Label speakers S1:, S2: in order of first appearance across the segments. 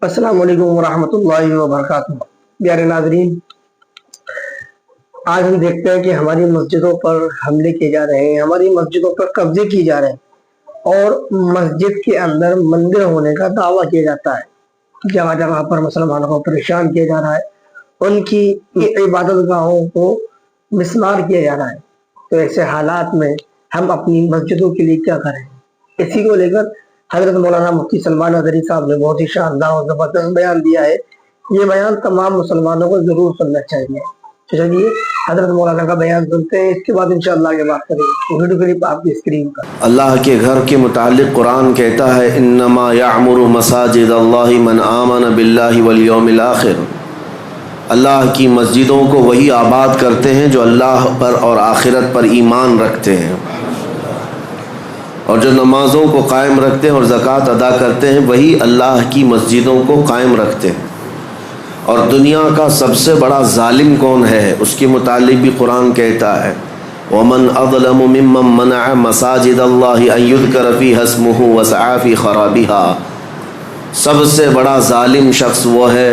S1: السلام علیکم ورحمۃ اللہ وبرکاتہ۔ پیارے ناظرین، آج ہم دیکھتے ہیں کہ ہماری مسجدوں پر حملے کیے جا رہے ہیں، ہماری مسجدوں پر قبضے کیے جا رہے ہیں اور مسجد کے اندر مندر ہونے کا دعویٰ کیا جاتا ہے۔ جگہ جگہ پر مسلمانوں کو پریشان کیا جا رہا ہے، ان کی عبادت گاہوں کو مسمار کیا جا رہا ہے۔ تو ایسے حالات میں ہم اپنی مسجدوں کے لیے کیا کریں؟ اسی کو لے کر حضرت مولانا مفتی سلمان ازہری صاحب نے بہت ہی شاندار اور زبردست بیان دیا ہے۔ یہ بیان تمام مسلمانوں کو ضرور سننا چاہیے۔ چلیے حضرت مولانا کا بیان سنتے ہیں، اس کے بعد انشاءاللہ آگے بات کریں گے۔ ویڈیو کلپ آپ کی اسکرین پر۔
S2: اللہ کے گھر کے متعلق قرآن کہتا ہے انما یعمر مساجد اللہ من آمن باللہ والیوم الآخر۔ اللہ کی مسجدوں کو وہی آباد کرتے ہیں جو اللہ پر اور آخرت پر ایمان رکھتے ہیں، اور جو نمازوں کو قائم رکھتے ہیں اور زکوٰۃ ادا کرتے ہیں وہی اللہ کی مسجدوں کو قائم رکھتے ہیں۔ اور دنیا کا سب سے بڑا ظالم کون ہے، اس کے متعلق بھی قرآن کہتا ہے وَمَنْ أَظْلَمُ مِمَّنْ مَنَعَ مَسَاجِدَ اللَّهِ أَنْ يُذْكَرَ فِيهَا اسْمُهُ وَسَعَىٰ فِي خَرَابِهَا۔ سب سے بڑا ظالم شخص وہ ہے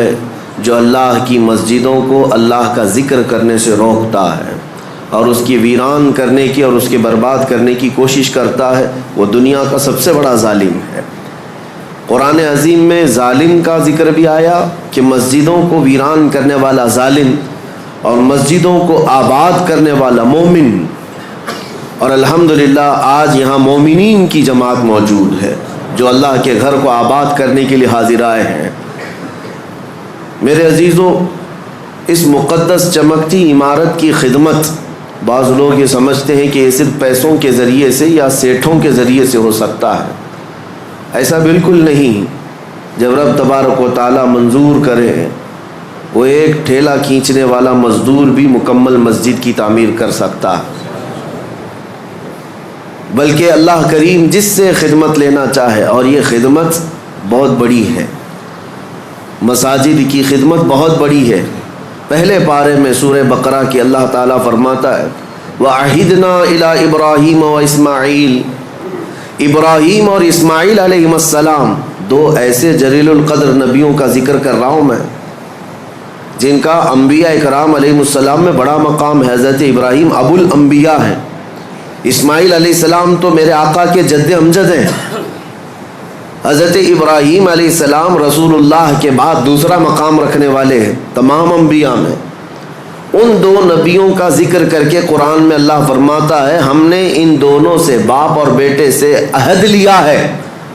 S2: جو اللہ کی مسجدوں کو اللہ کا ذکر کرنے سے روکتا ہے اور اس کی ویران کرنے کی اور اس کے برباد کرنے کی کوشش کرتا ہے، وہ دنیا کا سب سے بڑا ظالم ہے۔ قرآن عظیم میں ظالم کا ذکر بھی آیا کہ مسجدوں کو ویران کرنے والا ظالم اور مسجدوں کو آباد کرنے والا مومن، اور الحمدللہ آج یہاں مومنین کی جماعت موجود ہے جو اللہ کے گھر کو آباد کرنے کے لیے حاضر آئے ہیں۔ میرے عزیزوں، اس مقدس چمکتی عمارت کی خدمت بعض لوگ یہ سمجھتے ہیں کہ یہ صرف پیسوں کے ذریعے سے یا سیٹھوں کے ذریعے سے ہو سکتا ہے۔ ایسا بالکل نہیں۔ جب رب تبارک و تعالیٰ منظور کرے، وہ ایک ٹھیلا کھینچنے والا مزدور بھی مکمل مسجد کی تعمیر کر سکتا ہے، بلکہ اللہ کریم جس سے خدمت لینا چاہے، اور یہ خدمت بہت بڑی ہے، مساجد کی خدمت بہت بڑی ہے۔ پہلے پارے میں سورہ بقرہ کی اللہ تعالیٰ فرماتا ہے وَعَهِدْنَا إِلَىٰ إِبْرَاهِيمَ وَإِسْمَاعِيلَ۔ ابراہیم اور اسماعیل علیہ السلام دو ایسے جلیل القدر نبیوں کا ذکر کر رہا ہوں میں جن کا انبیاء اکرام علیہ السلام میں بڑا مقام ہے۔ حضرت ابراہیم ابو الانبیاء ہیں، اسماعیل علیہ السلام تو میرے آقا کے جد امجد ہیں۔ حضرت ابراہیم علیہ السلام رسول اللہ کے بعد دوسرا مقام رکھنے والے ہیں تمام انبیاء میں۔ ان دو نبیوں کا ذکر کر کے قرآن میں اللہ فرماتا ہے ہم نے ان دونوں سے، باپ اور بیٹے سے عہد لیا ہے۔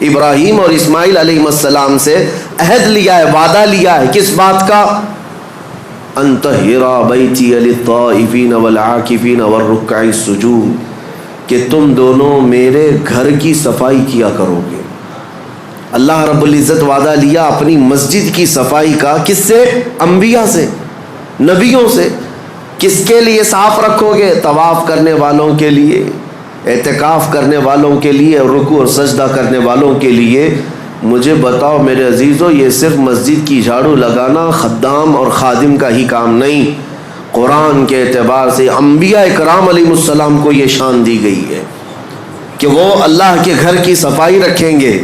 S2: ابراہیم اور اسماعیل علیہ السلام سے عہد لیا ہے، وعدہ لیا ہے، کس بات کا؟ ان طہرا بیتی للطائفین والعاکفین والرکع السجود، کہ تم دونوں میرے گھر کی صفائی کیا کرو گے۔ اللہ رب العزت وعدہ لیا اپنی مسجد کی صفائی کا، کس سے؟ انبیاء سے، نبیوں سے۔ کس کے لیے صاف رکھو گے؟ طواف کرنے والوں کے لیے، اعتکاف کرنے والوں کے لیے، رکوع اور سجدہ کرنے والوں کے لیے۔ مجھے بتاؤ میرے عزیزو، یہ صرف مسجد کی جھاڑو لگانا خدام اور خادم کا ہی کام نہیں، قرآن کے اعتبار سے انبیاء اکرام علیہ السلام کو یہ شان دی گئی ہے کہ وہ اللہ کے گھر کی صفائی رکھیں گے۔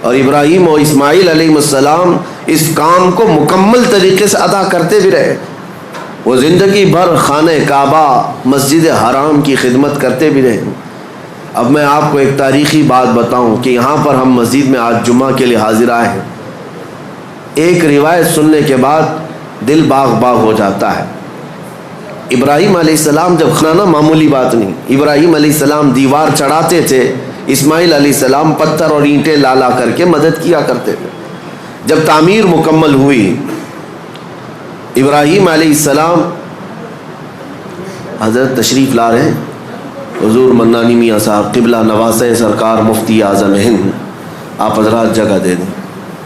S2: اور ابراہیم اور اسماعیل علیہ السلام اس کام کو مکمل طریقے سے ادا کرتے بھی رہے، وہ زندگی بھر خانہ کعبہ مسجد حرام کی خدمت کرتے بھی رہے۔ اب میں آپ کو ایک تاریخی بات بتاؤں کہ یہاں پر ہم مسجد میں آج جمعہ کے لیے حاضر آئے ہیں، ایک روایت سننے کے بعد دل باغ باغ ہو جاتا ہے۔ ابراہیم علیہ السلام جب کھانا معمولی بات نہیں، ابراہیم علیہ السلام دیوار چڑھاتے تھے، اسماعیل علیہ السلام پتھر اور اینٹیں لا کر کے مدد کیا کرتے تھے۔ جب تعمیر مکمل ہوئی، ابراہیم علیہ السلام حضرت تشریف لا رہے ہیں، حضور منانی میاں صاحب قبلہ نواسہ سرکار مفتی اعظم ہند، آپ حضرات جگہ دے دیں،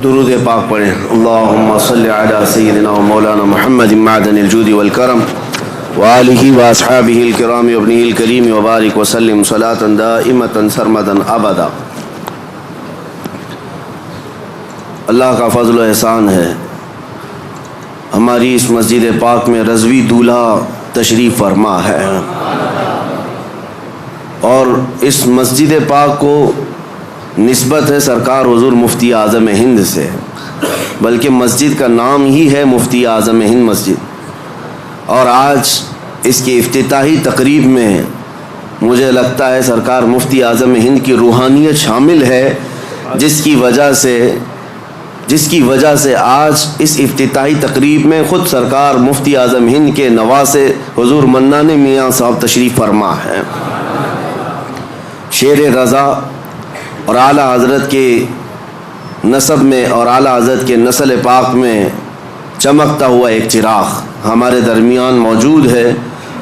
S2: درود پاک پڑھیں۔ اللہم صلی علی سیدنا و مولانا محمد معدن الجود والکرم وآلہ واصحابہ الکرام وابنہ الکریم وبارک وسلم صلاۃ دائمۃ سرمدا ابدا۔ اللہ کا فضل و احسان ہے، ہماری اس مسجد پاک میں رضوی دولہا تشریف فرما ہے، اور اس مسجد پاک کو نسبت ہے سرکار حضور مفتی اعظم ہند سے۔ بلکہ مسجد کا نام ہی ہے مفتی اعظم ہند مسجد. اور آج اس کی افتتاحی تقریب میں مجھے لگتا ہے سرکار مفتی اعظم ہند کی روحانیت شامل ہے، جس کی وجہ سے آج اس افتتاحی تقریب میں خود سرکار مفتی اعظم ہند کے نواسے حضور منان میاں صاحب تشریف فرما ہے. شیر رضا اور اعلیٰ حضرت کے نسب میں اور اعلیٰ حضرت کے نسل پاک میں چمکتا ہوا ایک چراغ ہمارے درمیان موجود ہے.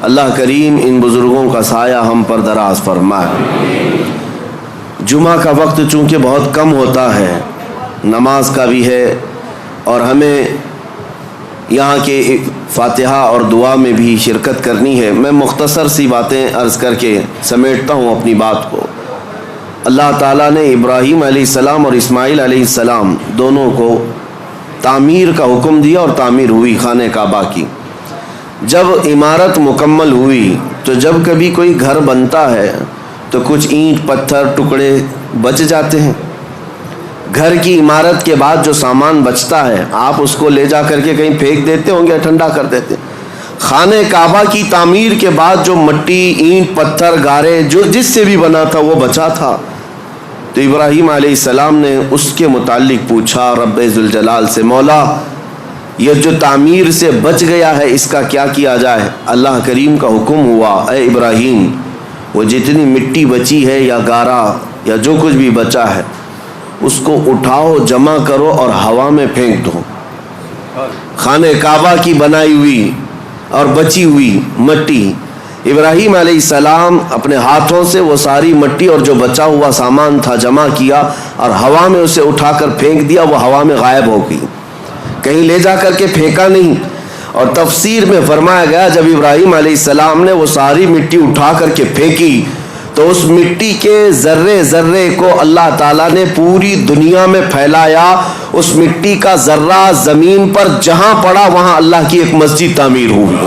S2: اللہ کریم ان بزرگوں کا سایہ ہم پر دراز فرمائے. جمعہ کا وقت چونکہ بہت کم ہوتا ہے، نماز کا بھی ہے، اور ہمیں یہاں کے فاتحہ اور دعا میں بھی شرکت کرنی ہے. میں مختصر سی باتیں عرض کر کے سمیٹتا ہوں اپنی بات کو. اللہ تعالیٰ نے ابراہیم علیہ السلام اور اسماعیل علیہ السلام دونوں کو تعمیر کا حکم دیا اور تعمیر ہوئی خانہ کعبہ کی. جب عمارت مکمل ہوئی تو جب کبھی کوئی گھر بنتا ہے تو کچھ اینٹ پتھر ٹکڑے بچ جاتے ہیں. گھر کی عمارت کے بعد جو سامان بچتا ہے آپ اس کو لے جا کر کے کہیں پھینک دیتے ہوں گے، ٹھنڈا کر دیتے. خانہ کعبہ کی تعمیر کے بعد جو مٹی، اینٹ، پتھر، گارے جو جس سے بھی بنا تھا وہ بچا تھا. تو ابراہیم علیہ السلام نے اس کے متعلق پوچھا رب ذوالجلال سے، مولا یہ جو تعمیر سے بچ گیا ہے اس کا کیا کیا جائے؟ اللہ کریم کا حکم ہوا، اے ابراہیم وہ جتنی مٹی بچی ہے یا گارا یا جو کچھ بھی بچا ہے اس کو اٹھاؤ، جمع کرو اور ہوا میں پھینک دو. خانہ کعبہ کی بنائی ہوئی اور بچی ہوئی مٹی، ابراہیم علیہ السلام اپنے ہاتھوں سے وہ ساری مٹی اور جو بچا ہوا سامان تھا جمع کیا اور ہوا میں اسے اٹھا کر پھینک دیا. وہ ہوا میں غائب ہو گئی، کہیں لے جا کر کے پھینکا نہیں. اور تفسیر میں فرمایا گیا جب ابراہیم علیہ السلام نے وہ ساری مٹی اٹھا کر کے پھینکی تو اس مٹی کے ذرے ذرے کو اللہ تعالیٰ نے پوری دنیا میں پھیلایا. اس مٹی کا ذرہ زمین پر جہاں پڑا وہاں اللہ کی ایک مسجد تعمیر ہوئی.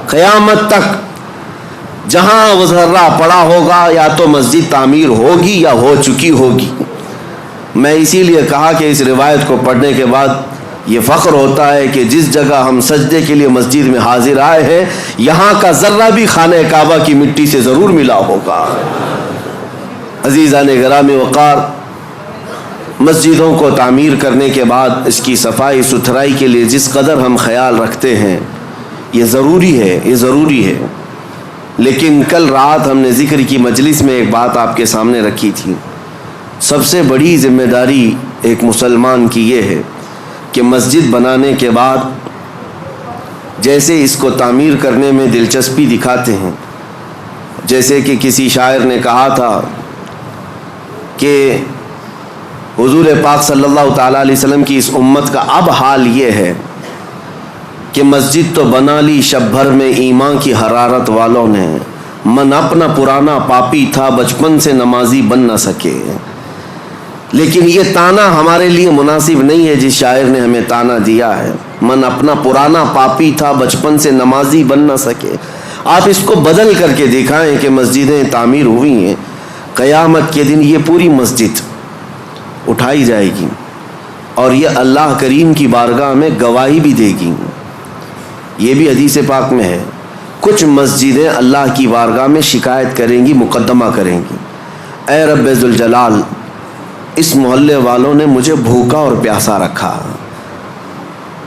S2: قیامت تک جہاں وہ ذرہ پڑا ہوگا یا تو مسجد تعمیر ہوگی یا ہو چکی ہوگی. میں اسی لیے کہا کہ اس روایت کو پڑھنے کے بعد یہ فخر ہوتا ہے کہ جس جگہ ہم سجدے کے لیے مسجد میں حاضر آئے ہیں یہاں کا ذرہ بھی خانہ کعبہ کی مٹی سے ضرور ملا ہوگا. عزیزان گرامی وقار، مسجدوں کو تعمیر کرنے کے بعد اس کی صفائی ستھرائی کے لیے جس قدر ہم خیال رکھتے ہیں یہ ضروری ہے. لیکن کل رات ہم نے ذکر کی مجلس میں ایک بات آپ کے سامنے رکھی تھی. سب سے بڑی ذمہ داری ایک مسلمان کی یہ ہے کہ مسجد بنانے کے بعد جیسے اس کو تعمیر کرنے میں دلچسپی دکھاتے ہیں، جیسے کہ کسی شاعر نے کہا تھا کہ حضور پاک صلی اللہ تعالیٰ علیہ وسلم کی اس امت کا اب حال یہ ہے کہ مسجد تو بنا لی شب بھر میں ایمان کی حرارت والوں نے، من اپنا پرانا پاپی تھا بچپن سے نمازی بن نہ سکے. لیکن یہ تانا ہمارے لیے مناسب نہیں ہے جس شاعر نے ہمیں تانا دیا ہے، من اپنا پرانا پاپی تھا بچپن سے نمازی بن نہ سکے. آپ اس کو بدل کر کے دکھائیں کہ مسجدیں تعمیر ہوئی ہیں. قیامت کے دن یہ پوری مسجد اٹھائی جائے گی اور یہ اللہ کریم کی بارگاہ میں گواہی بھی دے گی. یہ بھی حدیث پاک میں ہے. کچھ مسجدیں اللہ کی بارگاہ میں شکایت کریں گی، مقدمہ کریں گی، اے رب ذوالجلال اس محلے والوں نے مجھے بھوکا اور پیاسا رکھا.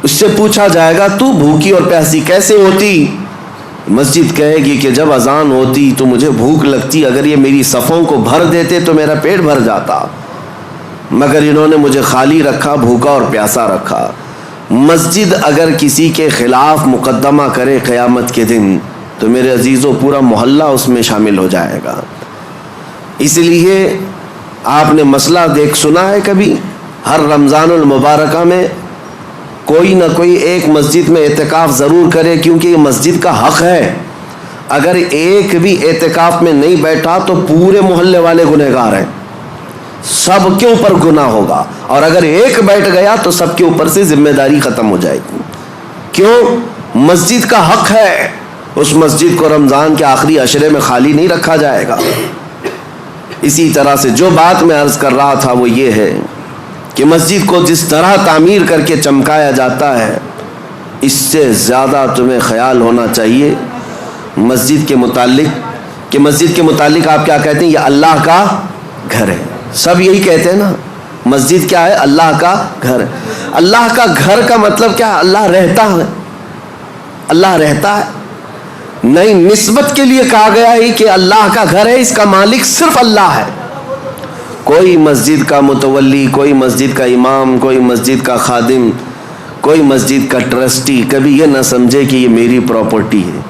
S2: اس سے پوچھا جائے گا تو بھوکی اور پیاسی کیسے ہوتی؟ مسجد کہے گی کہ جب اذان ہوتی تو مجھے بھوک لگتی، اگر یہ میری صفوں کو بھر دیتے تو میرا پیٹ بھر جاتا، مگر انہوں نے مجھے خالی رکھا، بھوکا اور پیاسا رکھا. مسجد اگر کسی کے خلاف مقدمہ کرے قیامت کے دن تو میرے عزیزوں پورا محلہ اس میں شامل ہو جائے گا. اس لیے آپ نے مسئلہ سنا ہے کبھی؟ ہر رمضان المبارکہ میں کوئی نہ کوئی ایک مسجد میں اعتکاف ضرور کرے، کیونکہ یہ مسجد کا حق ہے. اگر ایک بھی اعتکاف میں نہیں بیٹھا تو پورے محلے والے گنہگار ہیں، سب کے اوپر گناہ ہوگا. اور اگر ایک بیٹھ گیا تو سب کے اوپر سے ذمہ داری ختم ہو جائے گی. کیوں؟ مسجد کا حق ہے. اس مسجد کو رمضان کے آخری عشرے میں خالی نہیں رکھا جائے گا. اسی طرح سے جو بات میں عرض کر رہا تھا وہ یہ ہے کہ مسجد کو جس طرح تعمیر کر کے چمکایا جاتا ہے، اس سے زیادہ تمہیں خیال ہونا چاہیے مسجد کے متعلق، کہ مسجد کے متعلق آپ کیا کہتے ہیں؟ یہ اللہ کا گھر ہے. سب یہی کہتے ہیں نا، مسجد کیا ہے؟ اللہ کا گھر ہے. اللہ کا گھر کا مطلب کیا ہے؟ اللہ رہتا ہے. اللہ رہتا ہے نہیں، نسبت کے لیے کہا گیا ہے کہ اللہ کا گھر ہے، اس کا مالک صرف اللہ ہے. کوئی مسجد کا متولی، کوئی مسجد کا امام، کوئی مسجد کا خادم، کوئی مسجد کا ٹرسٹی کبھی یہ نہ سمجھے کہ یہ میری پراپرٹی ہے.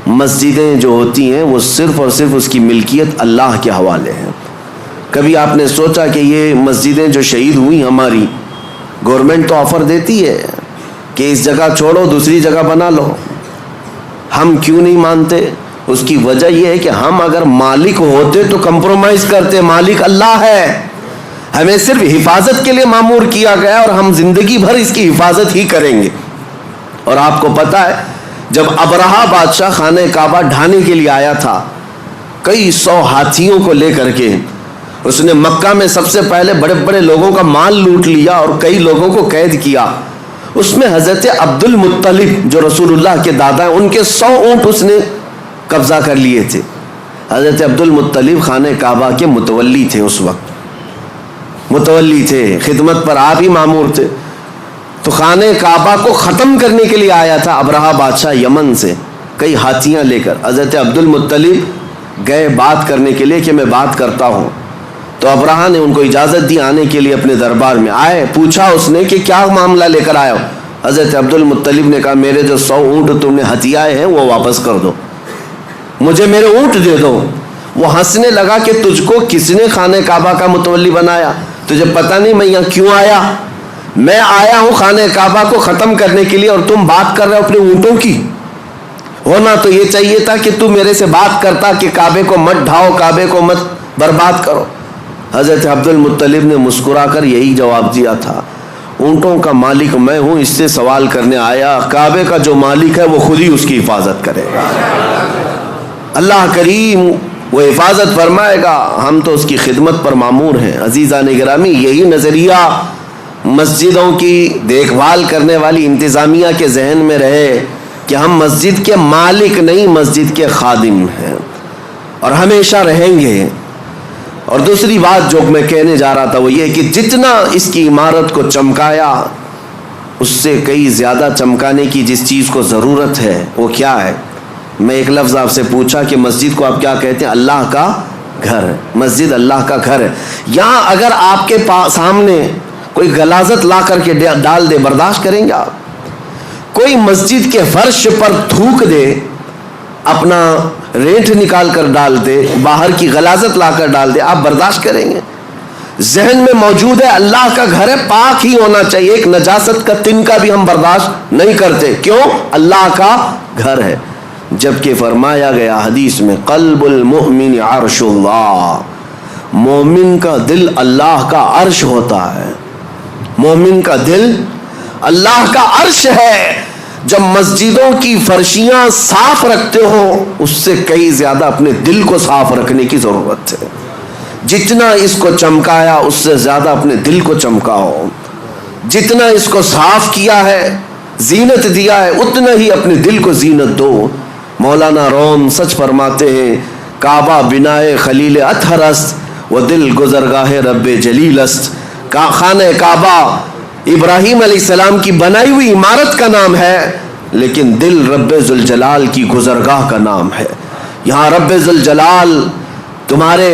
S2: مسجدیں جو ہوتی ہیں وہ صرف اور صرف اس کی ملکیت اللہ کے حوالے ہیں. کبھی آپ نے سوچا کہ یہ مسجدیں جو شہید ہوئی ہماری، گورنمنٹ تو آفر دیتی ہے کہ اس جگہ چھوڑو دوسری جگہ بنا لو، ہم کیوں نہیں مانتے؟ اس کی وجہ یہ ہے کہ ہم اگر مالک ہوتے تو کمپرومائز کرتے. مالک اللہ ہے، ہمیں صرف حفاظت کے لیے مامور کیا گیا اور ہم زندگی بھر اس کی حفاظت ہی کریں گے. اور آپ کو پتا ہے جب ابرہہ بادشاہ خانہ کعبہ ڈھانے کے لیے آیا تھا کئی 100 ہاتھیوں کو لے کر کے، اس نے مکہ میں سب سے پہلے بڑے بڑے لوگوں کا مال لوٹ لیا اور کئی لوگوں کو قید کیا. اس میں حضرت عبد المطلب جو رسول اللہ کے دادا ہیں، ان کے 100 اونٹ اس نے قبضہ کر لیے تھے. حضرت عبد المطلب خانہ کعبہ کے متولی تھے، اس وقت متولی تھے، خدمت پر آپ ہی مامور تھے. تو خانہ کعبہ کو ختم کرنے کے لیے آیا تھا ابرہہ بادشاہ یمن سے کئی ہاتھیاں لے کر. حضرت عبد المطلب گئے بات کرنے کے لیے کہ میں بات کرتا ہوں. تو ابرہہ نے ان کو اجازت دی آنے کے لیے اپنے دربار میں. آئے، پوچھا اس نے کہ کیا معاملہ لے کر آئے ہو؟ حضرت عبد المطلب نے کہا میرے جو 100 اونٹ تم نے ہتھیائے ہیں وہ واپس کر دو، مجھے میرے اونٹ دے دو. وہ ہنسنے لگا کہ تجھ کو کس نے خانہ کعبہ کا متولی بنایا؟ تجھے پتہ نہیں میں یہاں کیوں آیا؟ میں آیا ہوں خانہ کعبہ کو ختم کرنے کے لیے اور تم بات کر رہے ہو اپنے اونٹوں کی. ہونا تو یہ چاہیے تھا کہ تم میرے سے بات کرتا کہ کعبے کو مت ڈھاؤ، کعبے کو مت برباد کرو. حضرت عبد المطلب نے مسکرا کر یہی جواب دیا تھا، اونٹوں کا مالک میں ہوں، اس سے سوال کرنے آیا. کعبے کا جو مالک ہے وہ خود ہی اس کی حفاظت کرے گا. اللہ کریم وہ حفاظت فرمائے گا، ہم تو اس کی خدمت پر مامور ہیں. عزیزان گرامی، یہی نظریہ مسجدوں کی دیکھ بھال کرنے والی انتظامیہ کے ذہن میں رہے کہ ہم مسجد کے مالک نہیں، مسجد کے خادم ہیں اور ہمیشہ رہیں گے. اور دوسری بات جو میں کہنے جا رہا تھا وہ یہ کہ جتنا اس کی عمارت کو چمکایا، اس سے کئی زیادہ چمکانے کی جس چیز کو ضرورت ہے وہ کیا ہے؟ میں ایک لفظ آپ سے پوچھا کہ مسجد کو آپ کیا کہتے ہیں؟ اللہ کا گھر ہے. مسجد اللہ کا گھر ہے. یہاں اگر آپ کے سامنے کوئی غلاظت لا کر کے ڈال دے، برداشت کریں گے آپ؟ کوئی مسجد کے فرش پر تھوک دے، اپنا رینٹ نکال کر ڈال دے، باہر کی غلاظت لا کر ڈال دے، آپ برداشت کریں گے؟ ذہن میں موجود ہے اللہ کا گھر ہے، پاک ہی ہونا چاہیے، ایک نجاست کا تنکا بھی ہم برداشت نہیں کرتے. کیوں؟ اللہ کا گھر ہے. جبکہ فرمایا گیا حدیث میں قلب المؤمن عرش اللہ، مومن کا دل اللہ کا عرش ہوتا ہے. مومن کا دل اللہ کا عرش ہے. جب مسجدوں کی فرشیاں صاف رکھتے ہو، اس سے کئی زیادہ اپنے دل کو صاف رکھنے کی ضرورت ہے. جتنا اس کو چمکایا اس سے زیادہ اپنے دل کو چمکاؤ. جتنا اس کو صاف کیا ہے، زینت دیا ہے، اتنا ہی اپنے دل کو زینت دو. مولانا روم سچ فرماتے ہیں، کعبہ بنائے خلیل اطہر است و دل گزرگاہ رب جلیل است. خانہ کعبہ ابراہیم علیہ السلام کی بنائی ہوئی عمارت کا نام ہے، لیکن دل رب ذوالجلال کی گزرگاہ کا نام ہے. یہاں رب ذوالجلال تمہارے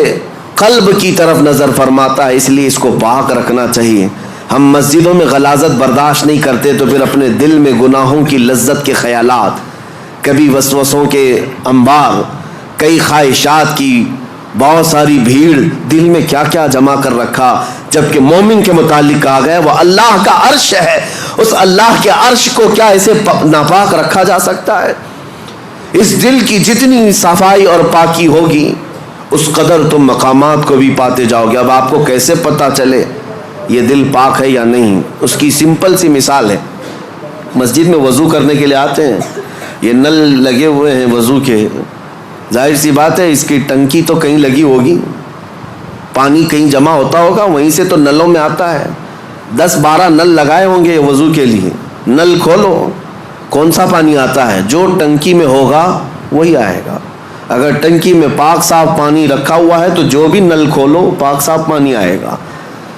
S2: قلب کی طرف نظر فرماتا ہے، اس لیے اس کو پاک رکھنا چاہیے. ہم مسجدوں میں غلاظت برداشت نہیں کرتے تو پھر اپنے دل میں گناہوں کی لذت کے خیالات، کبھی وسوسوں کے انبار، کئی خواہشات کی بہت ساری بھیڑ دل میں کیا کیا جمع کر رکھا. جبکہ مومن کے متعلق کہا گیا وہ اللہ کا عرش ہے. اس اللہ کے عرش کو کیا اسے ناپاک رکھا جا سکتا ہے؟ اس دل کی جتنی صفائی اور پاکی ہوگی اس قدر تم مقامات کو بھی پاتے جاؤ گے. اب آپ کو کیسے پتہ چلے یہ دل پاک ہے یا نہیں؟ اس کی سمپل سی مثال ہے، مسجد میں وضو کرنے کے لیے آتے ہیں، یہ نل لگے ہوئے ہیں وضو کے، ظاہر سی بات ہے اس کی ٹنکی تو کہیں لگی ہوگی، پانی کہیں جمع ہوتا ہوگا، وہیں سے تو نلوں میں آتا ہے. 10-12 نل لگائے ہوں گے وضو کے لیے. نل کھولو, کون سا پانی آتا ہے؟ جو ٹنکی میں ہوگا وہی آئے گا. اگر ٹنکی میں پاک صاف پانی رکھا ہوا ہے تو جو بھی نل کھولو پاک صاف پانی آئے گا.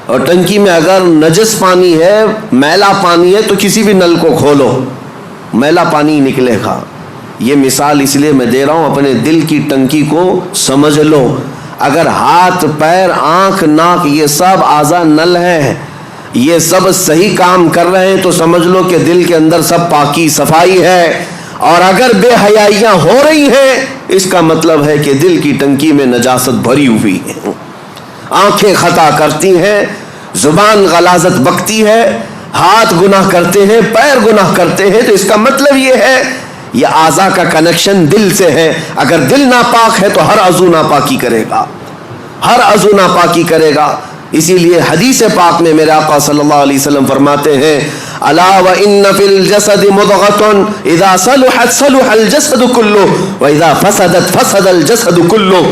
S2: اور ٹنکی میں اگر نجس پانی ہے, میلا پانی ہے, تو کسی بھی نل کو کھولو میلا پانی نکلے گا. یہ مثال اس لیے میں دے رہا ہوں, اپنے دل کی ٹنکی کو سمجھ لو. اگر ہاتھ, پیر, آنکھ, ناک یہ سب اعضاء نل ہیں, یہ سب صحیح کام کر رہے ہیں تو سمجھ لو کہ دل کے اندر سب پاکی صفائی ہے. اور اگر بے حیائیاں ہو رہی ہیں اس کا مطلب ہے کہ دل کی ٹنکی میں نجاست بھری ہوئی ہے. آنکھیں خطا کرتی ہیں, زبان غلاظت بکتی ہے, ہاتھ گناہ کرتے ہیں, پیر گناہ کرتے ہیں, تو اس کا مطلب یہ ہے یہ اعضاء کا کنیکشن دل سے ہے. اگر دل ناپاک ہے تو ہر عضو ناپاکی کرے گا, ہر عضو ناپاکی کرے گا. اسی لیے حدیث پاک میں میرے آقا صلی اللہ علیہ وسلم فرماتے ہیں الا وان فی الجسد مضغۃ اذا صلحت صلح الجسد كله واذا فسدت فسد الجسد كله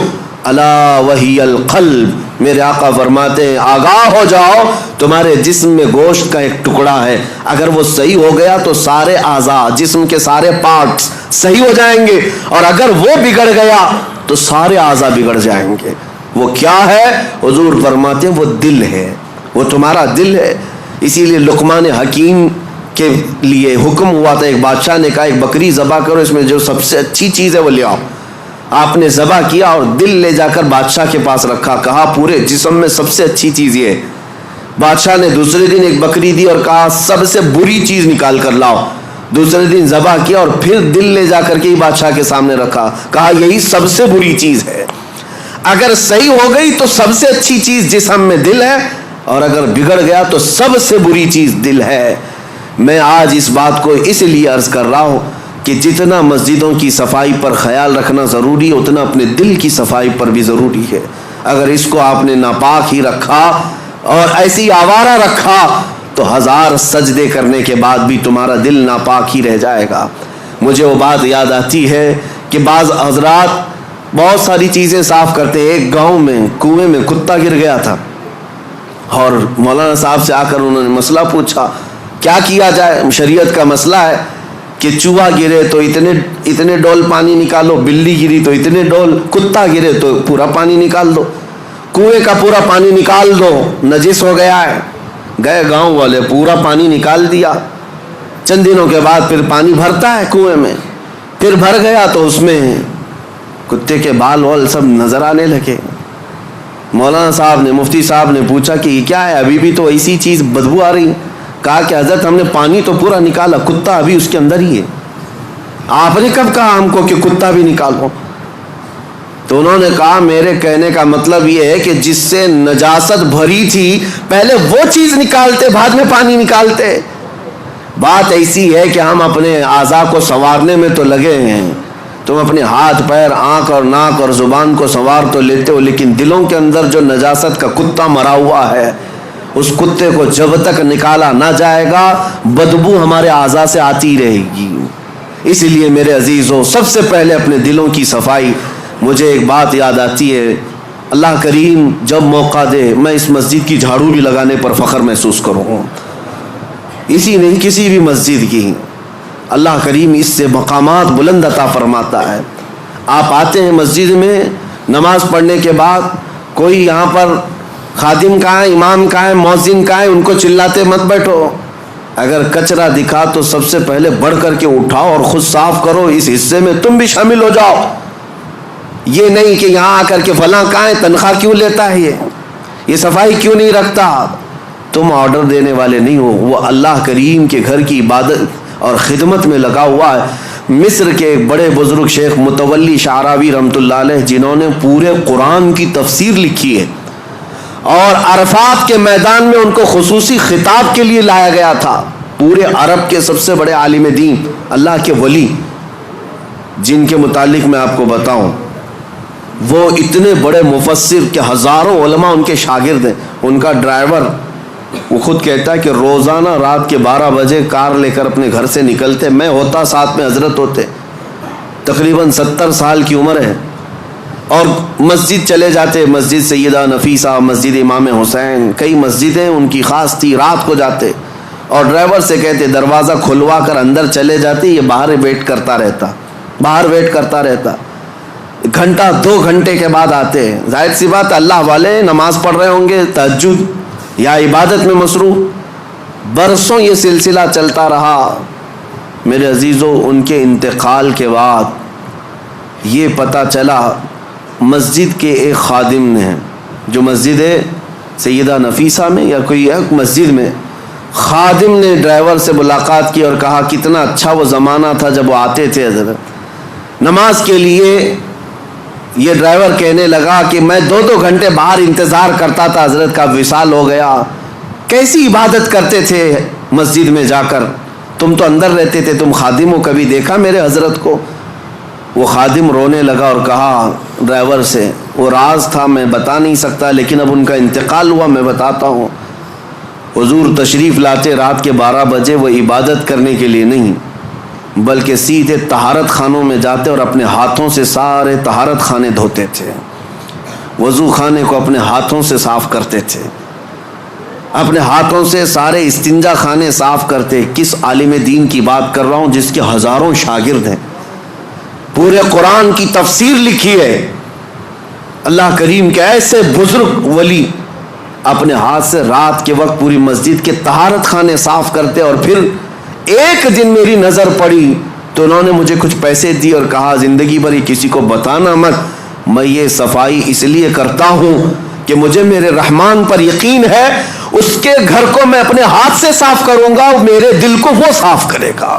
S2: الا وهي القلب. میرے آقا فرماتے ہیں آگاہ ہو جاؤ, تمہارے جسم میں گوشت کا ایک ٹکڑا ہے, اگر وہ صحیح ہو گیا تو سارے اعضاء, جسم کے سارے پارٹس صحیح ہو جائیں گے, اور اگر وہ بگڑ گیا تو سارے اعضاء بگڑ جائیں گے. وہ کیا ہے؟ حضور فرماتے ہیں وہ دل ہے, وہ تمہارا دل ہے. اسی لیے لقمان حکیم کے لیے حکم ہوا تھا, ایک بادشاہ نے کہا ایک بکری ذبح کرو, اس میں جو سب سے اچھی چیز ہے وہ لے آؤ. آپ نے ذبح کیا اور دل لے جا کر بادشاہ کے پاس رکھا, کہا پورے جسم میں سب سے اچھی چیز یہ ہے. بادشاہ نے دوسرے دن ایک بکری دی اور کہا سب سے بری چیز نکال کر لاؤ. دوسرے دن ذبح کیا اور پھر دل لے جا کر کے ہی بادشاہ کے سامنے رکھا, کہا یہی سب سے بری چیز ہے. اگر صحیح ہو گئی تو سب سے اچھی چیز جسم میں دل ہے, اور اگر بگڑ گیا تو سب سے بری چیز دل ہے. میں آج اس بات کو اس لیے عرض کر رہا ہوں کہ جتنا مسجدوں کی صفائی پر خیال رکھنا ضروری ہے اتنا اپنے دل کی صفائی پر بھی ضروری ہے. اگر اس کو آپ نے ناپاک ہی رکھا اور ایسی آوارہ رکھا تو 1000 سجدے کرنے کے بعد بھی تمہارا دل ناپاک ہی رہ جائے گا. مجھے وہ بات یاد آتی ہے کہ بعض حضرات بہت ساری چیزیں صاف کرتے ہیں. ایک گاؤں میں کنویں میں کتا گر گیا تھا اور مولانا صاحب سے آ کر انہوں نے مسئلہ پوچھا کیا کیا جائے. شریعت کا مسئلہ ہے کہ چوہا گرے تو اتنے ڈول پانی نکالو, بلی گری تو اتنے ڈول, کتا گرے تو پورا پانی نکال دو, کنویں کا پورا پانی نکال دو, نجس ہو گیا ہے. گئے گاؤں والے, پورا پانی نکال دیا. چند دنوں کے بعد پھر پانی بھرتا ہے کنویں میں, پھر بھر گیا تو اس میں کتے کے بال وال سب نظر آنے لگے. مولانا صاحب نے, مفتی صاحب نے پوچھا کہ یہ کیا ہے, ابھی بھی تو ایسی چیز بدبو آ رہی. کہا کہ حضرت ہم نے پانی تو پورا نکالا, کتا ابھی اس کے اندر ہی ہے. آپ نے کب کہا ہم کو کہ کتا بھی نکالو؟ تو انہوں نے کہا میرے کہنے کا مطلب یہ ہے کہ جس سے نجاست بھری تھی پہلے وہ چیز نکالتے, بعد میں پانی نکالتے. بات ایسی ہے کہ ہم اپنے اعضاء کو سنوارنے میں تو لگے ہیں. تم اپنے ہاتھ, پیر, آنکھ اور ناک اور زبان کو سنوار تو لیتے ہو, لیکن دلوں کے اندر جو نجاست کا کتا مرا ہوا ہے اس کتے کو جب تک نکالا نہ جائے گا بدبو ہمارے اعضاء سے آتی رہے گی. اس لیے میرے عزیزوں, سب سے پہلے اپنے دلوں کی صفائی. مجھے ایک بات یاد آتی ہے, اللہ کریم جب موقع دے میں اس مسجد کی جھاڑو بھی لگانے پر فخر محسوس کروں. اسی نہیں کسی بھی مسجد کی, اللہ کریم اس سے مقامات بلند عطا فرماتا ہے. آپ آتے ہیں مسجد میں, نماز پڑھنے کے بعد کوئی یہاں پر خادم کہاں ہے, امام کہاں ہے, مؤذن کہاں ہے, ان کو چلاتے مت بیٹھو. اگر کچرا دکھا تو سب سے پہلے بڑھ کر کے اٹھاؤ اور خود صاف کرو, اس حصے میں تم بھی شامل ہو جاؤ. یہ نہیں کہ یہاں آ کر کے فلاں کہاں ہے, تنخواہ کیوں لیتا ہے, یہ صفائی کیوں نہیں رکھتا. تم آرڈر دینے والے نہیں ہو, وہ اللہ کریم کے گھر کی عبادت اور خدمت میں لگا ہوا ہے. مصر کے ایک بڑے بزرگ شیخ متولی شعراوی رحمۃ اللہ علیہ, جنہوں نے پورے قرآن کی تفسیر لکھی ہے اور عرفات کے میدان میں ان کو خصوصی خطاب کے لیے لایا گیا تھا. پورے عرب کے سب سے بڑے عالم دین, اللہ کے ولی, جن کے متعلق میں آپ کو بتاؤں, وہ اتنے بڑے مفسر کہ ہزاروں علماء ان کے شاگرد ہیں. ان کا ڈرائیور, وہ خود کہتا ہے کہ روزانہ رات کے 12 بجے کار لے کر اپنے گھر سے نکلتے, میں ہوتا ساتھ میں حضرت ہوتے, تقریباً 70 سال کی عمر ہے. اور مسجد چلے جاتے، مسجد سیدہ نفیسہ، مسجد امام حسین، کئی مسجدیں ان کی خاص تھی، رات کو جاتے اور ڈرائیور سے کہتے دروازہ کھلوا کر اندر چلے جاتے، یہ باہر ویٹ کرتا رہتا، گھنٹہ 2 گھنٹے کے بعد آتے. ظاہر سی بات اللہ والے نماز پڑھ رہے ہوں گے، تہجد یا عبادت میں مصروف. برسوں یہ سلسلہ چلتا رہا. میرے عزیزو، ان کے انتقال کے بعد یہ پتہ چلا مسجد کے ایک خادم نے، جو مسجد سیدہ نفیسہ میں یا کوئی ایک مسجد میں، خادم نے ڈرائیور سے ملاقات کی اور کہا کتنا اچھا وہ زمانہ تھا جب وہ آتے تھے حضرت نماز کے لیے. یہ ڈرائیور کہنے لگا کہ میں 2 گھنٹے باہر انتظار کرتا تھا، حضرت کا وصال ہو گیا. کیسی عبادت کرتے تھے مسجد میں جا کر، تم تو اندر رہتے تھے، تم خادم ہو، کبھی دیکھا میرے حضرت کو؟ وہ خادم رونے لگا اور کہا ڈرائیور سے، وہ راز تھا میں بتا نہیں سکتا، لیکن اب ان کا انتقال ہوا، میں بتاتا ہوں. حضور تشریف لاتے رات کے 12 بجے، وہ عبادت کرنے کے لیے نہیں بلکہ سیدھے طہارت خانوں میں جاتے اور اپنے ہاتھوں سے سارے طہارت خانے دھوتے تھے، وضو خانے کو اپنے ہاتھوں سے صاف کرتے تھے، اپنے ہاتھوں سے سارے استنجا خانے صاف کرتے. کس عالم دین کی بات کر رہا ہوں جس کے ہزاروں شاگرد ہیں، پورے قرآن کی تفسیر لکھی ہے. اللہ کریم کے ایسے بزرگ ولی اپنے ہاتھ سے رات کے وقت پوری مسجد کے طہارت خانے صاف کرتے. اور پھر ایک دن میری نظر پڑی تو انہوں نے مجھے کچھ پیسے دی اور کہا زندگی بھر کسی کو بتانا مت، میں یہ صفائی اس لیے کرتا ہوں کہ مجھے میرے رحمان پر یقین ہے، اس کے گھر کو میں اپنے ہاتھ سے صاف کروں گا، میرے دل کو وہ صاف کرے گا،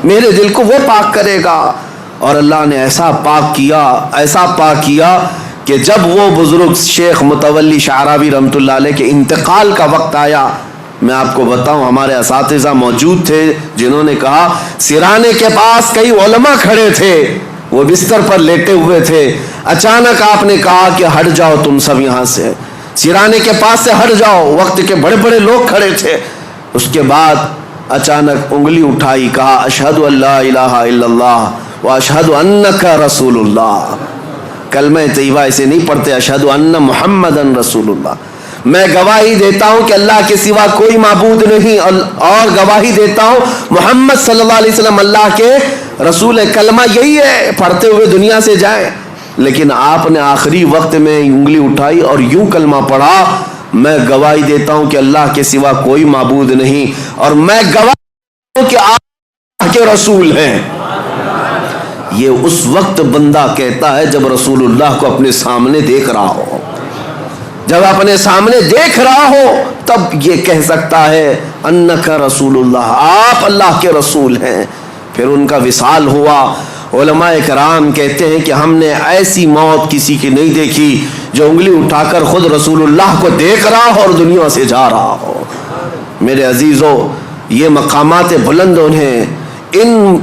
S2: میرے دل کو وہ پاک کرے گا. اور اللہ نے ایسا پاک کیا کہ جب وہ بزرگ شیخ متولی شعراوی رحمۃ اللہ علیہ کے انتقال کا وقت آیا، میں آپ کو بتاؤں ہمارے اساتذہ موجود تھے جنہوں نے کہا سرانے کے پاس کئی علماء کھڑے تھے، وہ بستر پر لیٹے ہوئے تھے، اچانک آپ نے کہا کہ ہٹ جاؤ تم سب یہاں سے، سرانے کے پاس سے ہٹ جاؤ. وقت کے بڑے بڑے لوگ کھڑے تھے. اس کے بعد اچانک انگلی اٹھائی، کہا اشہد ان لا الہ الا اللہ واشہد انک رسول اللہ. کلمہ طیبہ اسے نہیں پڑھتے، اشہد ان محمدن رسول اللہ. میں گواہی دیتا ہوں کہ اللہ کے سوا کوئی معبود نہیں، اور گواہی دیتا ہوں محمد صلی اللہ علیہ وسلم اللہ کے رسول. کلمہ یہی ہے، پڑھتے ہوئے دنیا سے جائیں. لیکن آپ نے آخری وقت میں انگلی اٹھائی اور یوں کلمہ پڑھا، میں گواہی دیتا ہوں کہ اللہ کے سوا کوئی معبود نہیں، اور میں گواہی ہوں کہ آپ اللہ کے رسول ہیں. یہ اس وقت بندہ کہتا ہے جب رسول اللہ کو اپنے سامنے دیکھ رہا ہو، جب اپنے سامنے دیکھ رہا ہو تب یہ کہہ سکتا ہے انک رسول اللہ، آپ اللہ کے رسول ہیں. پھر ان کا وصال ہوا. علماء کرام کہتے ہیں کہ ہم نے ایسی موت کسی کی نہیں دیکھی جو انگلی اٹھا کر خود رسول اللہ کو دیکھ رہا ہو اور دنیا سے جا رہا ہو. میرے عزیزو، یہ مقامات بلند انہیں ان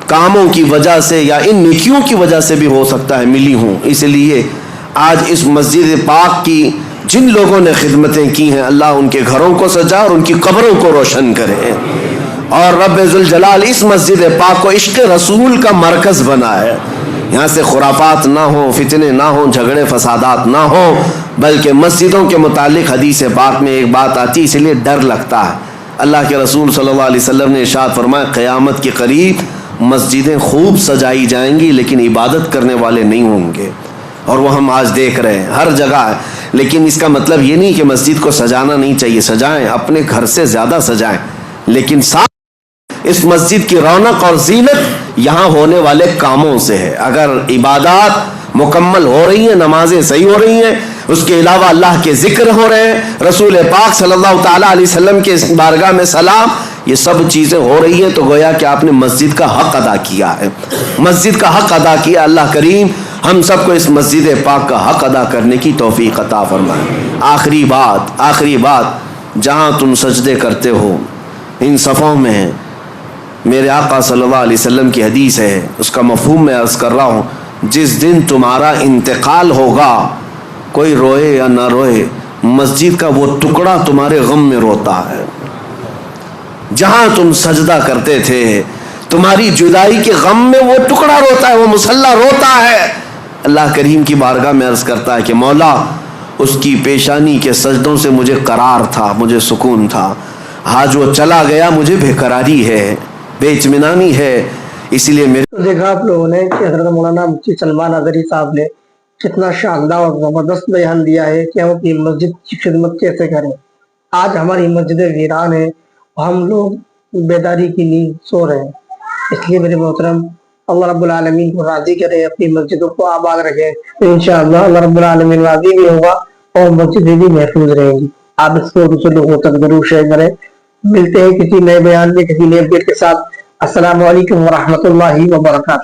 S2: کاموں کی وجہ سے یا ان نیکیوں کی وجہ سے بھی ہو سکتا ہے ملی ہوں. اس لیے آج اس مسجد پاک کی جن لوگوں نے خدمتیں کی ہیں، اللہ ان کے گھروں کو سجا اور ان کی قبروں کو روشن کرے، اور رب ذوالجلال اس مسجد پاک کو عشق رسول کا مرکز بنائے. یہاں سے خرافات نہ ہوں، فتنے نہ ہوں، جھگڑے فسادات نہ ہوں، بلکہ مسجدوں کے متعلق حدیث پاک میں ایک بات آتی، اس لیے ڈر لگتا ہے. اللہ کے رسول صلی اللہ علیہ وسلم نے ارشاد فرمایا قیامت کے قریب مسجدیں خوب سجائی جائیں گی لیکن عبادت کرنے والے نہیں ہوں گے، اور وہ ہم آج دیکھ رہے ہیں ہر جگہ ہے. لیکن اس کا مطلب یہ نہیں کہ مسجد کو سجانا نہیں چاہیے، سجائیں، اپنے گھر سے زیادہ سجائیں، لیکن ساتھ اس مسجد کی رونق اور زینت یہاں ہونے والے کاموں سے ہے. اگر عبادات مکمل ہو رہی ہیں، نمازیں صحیح ہو رہی ہیں، اس کے علاوہ اللہ کے ذکر ہو رہے ہیں، رسول پاک صلی اللہ تعالیٰ علیہ وسلم کے بارگاہ میں سلام، یہ سب چیزیں ہو رہی ہیں، تو گویا کہ آپ نے مسجد کا حق ادا کیا ہے، مسجد کا حق ادا کیا. اللہ کریم ہم سب کو اس مسجد پاک کا حق ادا کرنے کی توفیق عطا فرمائے. آخری بات، جہاں تم سجدے کرتے ہو ان صفوں میں میرے آقا صلی اللہ علیہ وسلم کی حدیث ہے، اس کا مفہوم میں عرض کر رہا ہوں. جس دن تمہارا انتقال ہوگا، کوئی روئے یا نہ روئے، مسجد کا وہ ٹکڑا تمہارے غم میں روتا ہے. جہاں تم سجدہ کرتے تھے، تمہاری جدائی کے غم میں وہ ٹکڑا روتا ہے، وہ مصلی روتا ہے. اللہ کریم کی بارگاہ میں عرض کرتا ہے کہ مولا اس کی پیشانی کے سجدوں سے مجھے قرار تھا، مجھے سکون تھا، آج وہ چلا گیا مجھے بے قراری ہے، بے اطمینانی ہے، اسی لیے میرے
S1: دیکھا آپ لوگوں نے کہ حضرت مولانا مفتی سلمان اظہری صاحب نے کتنا شاندار اور زبردست بیان دیا ہے کہ ہم اپنی مسجد کی خدمت کیسے کریں۔ آج ہماری مسجد ویران ہے، ہم لوگ بیداری کی نیند سو رہے ہیں، اس لیے میرے محترم اللہ رب العالمین کو راضی کرے، اپنی مسجدوں کو آباد رکھے، انشاءاللہ اللہ رب العالمین راضی بھی ہوگا اور مسجدیں بھی محفوظ رہیں گی۔ آپ اس کو دوسرے لوگوں تک ضرور شیئر کریں۔ ملتے ہیں کسی نئے بیان میں، کسی نئے اپڈیٹ کے ساتھ۔ السلام علیکم ورحمۃ اللہ وبرکاتہ۔